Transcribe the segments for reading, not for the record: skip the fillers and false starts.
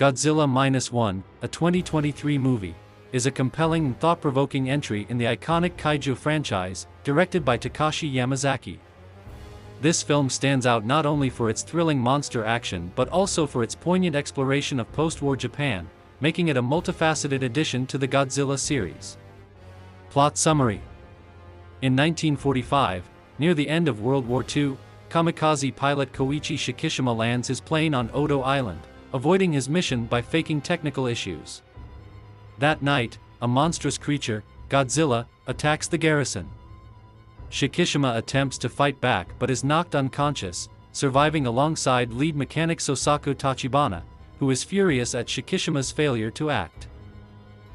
Godzilla Minus One, a 2023 movie, is a compelling and thought-provoking entry in the iconic Kaiju franchise, directed by Takashi Yamazaki. This film stands out not only for its thrilling monster action but also for its poignant exploration of post-war Japan, making it a multifaceted addition to the Godzilla series. Plot summary. In 1945, near the end of World War II, kamikaze pilot Koichi Shikishima lands his plane on Odo Island, avoiding his mission by faking technical issues. That night, a monstrous creature, Godzilla, attacks the garrison. Shikishima attempts to fight back but is knocked unconscious, surviving alongside lead mechanic Sosaku Tachibana, who is furious at Shikishima's failure to act.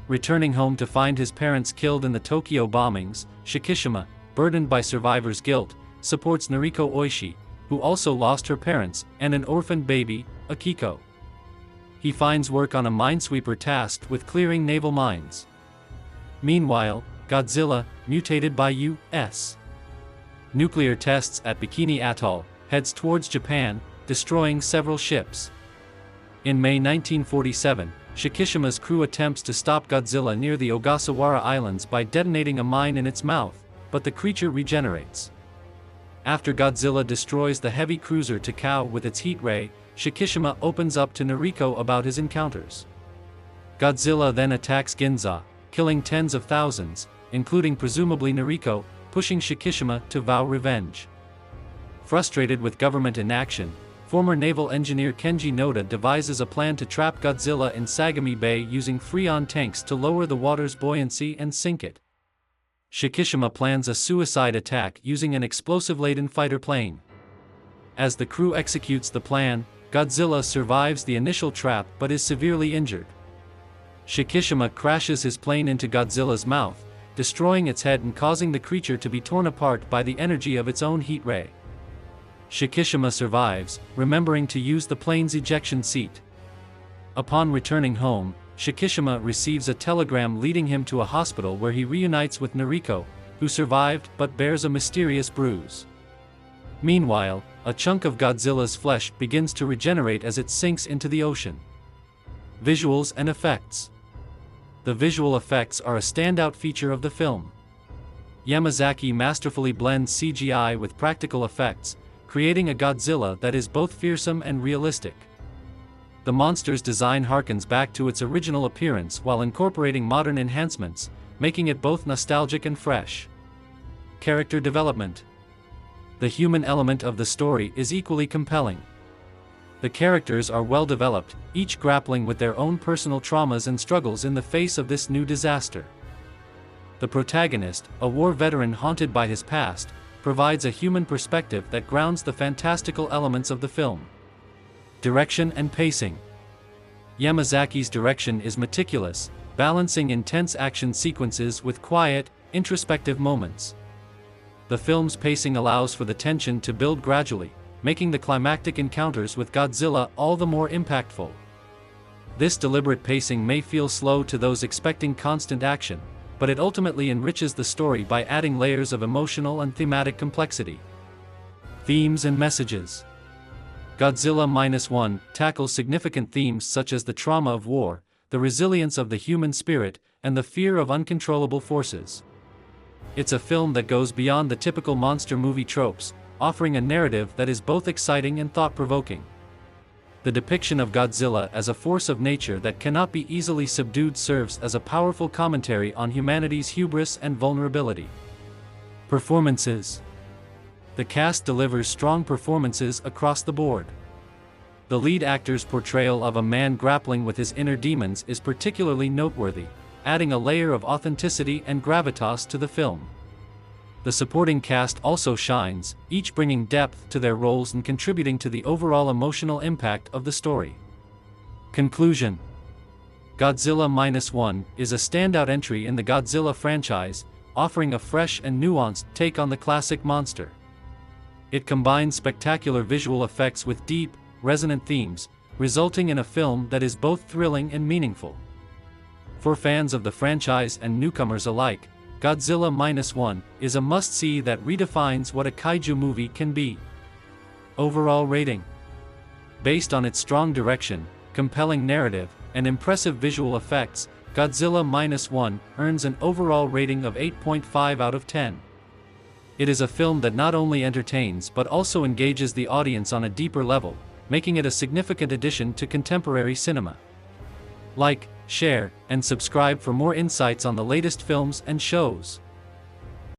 Returning home to find his parents killed in the Tokyo bombings, Shikishima, burdened by survivor's guilt, supports Noriko Oishi, who also lost her parents, and an orphaned baby, Akiko. He finds work on a minesweeper tasked with clearing naval mines. Meanwhile, Godzilla, mutated by U.S. nuclear tests at Bikini Atoll, heads towards Japan, destroying several ships. In May 1947, Shikishima's crew attempts to stop Godzilla near the Ogasawara Islands by detonating a mine in its mouth, but the creature regenerates. After Godzilla destroys the heavy cruiser Takao with its heat ray, Shikishima opens up to Noriko about his encounters. Godzilla then attacks Ginza, killing tens of thousands, including presumably Noriko, pushing Shikishima to vow revenge. Frustrated with government inaction, former naval engineer Kenji Noda devises a plan to trap Godzilla in Sagami Bay using Freon tanks to lower the water's buoyancy and sink it. Shikishima plans a suicide attack using an explosive-laden fighter plane. As the crew executes the plan, Godzilla survives the initial trap but is severely injured. Shikishima crashes his plane into Godzilla's mouth, destroying its head and causing the creature to be torn apart by the energy of its own heat ray. Shikishima survives, remembering to use the plane's ejection seat. Upon returning home, Shikishima receives a telegram leading him to a hospital where he reunites with Noriko, who survived but bears a mysterious bruise. Meanwhile, a chunk of Godzilla's flesh begins to regenerate as it sinks into the ocean. Visuals and effects. The visual effects are a standout feature of the film. Yamazaki masterfully blends CGI with practical effects, creating a Godzilla that is both fearsome and realistic. The monster's design harkens back to its original appearance while incorporating modern enhancements, making it both nostalgic and fresh. Character development. The human element of the story is equally compelling. The characters are well developed, each grappling with their own personal traumas and struggles in the face of this new disaster. The protagonist, a war veteran haunted by his past, provides a human perspective that grounds the fantastical elements of the film. Direction and pacing. Yamazaki's direction is meticulous, balancing intense action sequences with quiet, introspective moments. The film's pacing allows for the tension to build gradually, making the climactic encounters with Godzilla all the more impactful. This deliberate pacing may feel slow to those expecting constant action, but it ultimately enriches the story by adding layers of emotional and thematic complexity. Themes and messages. Godzilla Minus One tackles significant themes such as the trauma of war, the resilience of the human spirit, and the fear of uncontrollable forces. It's a film that goes beyond the typical monster movie tropes, offering a narrative that is both exciting and thought-provoking. The depiction of Godzilla as a force of nature that cannot be easily subdued serves as a powerful commentary on humanity's hubris and vulnerability. Performances. The cast delivers strong performances across the board. The lead actor's portrayal of a man grappling with his inner demons is particularly noteworthy, adding a layer of authenticity and gravitas to the film. The supporting cast also shines, each bringing depth to their roles and contributing to the overall emotional impact of the story. Conclusion. Godzilla Minus One is a standout entry in the Godzilla franchise, offering a fresh and nuanced take on the classic monster. It combines spectacular visual effects with deep, resonant themes, resulting in a film that is both thrilling and meaningful. For fans of the franchise and newcomers alike, Godzilla Minus One is a must-see that redefines what a kaiju movie can be. Overall rating. Based on its strong direction, compelling narrative, and impressive visual effects, Godzilla Minus One earns an overall rating of 8.5 out of 10. It is a film that not only entertains but also engages the audience on a deeper level, making it a significant addition to contemporary cinema. Like, share, and subscribe for more insights on the latest films and shows.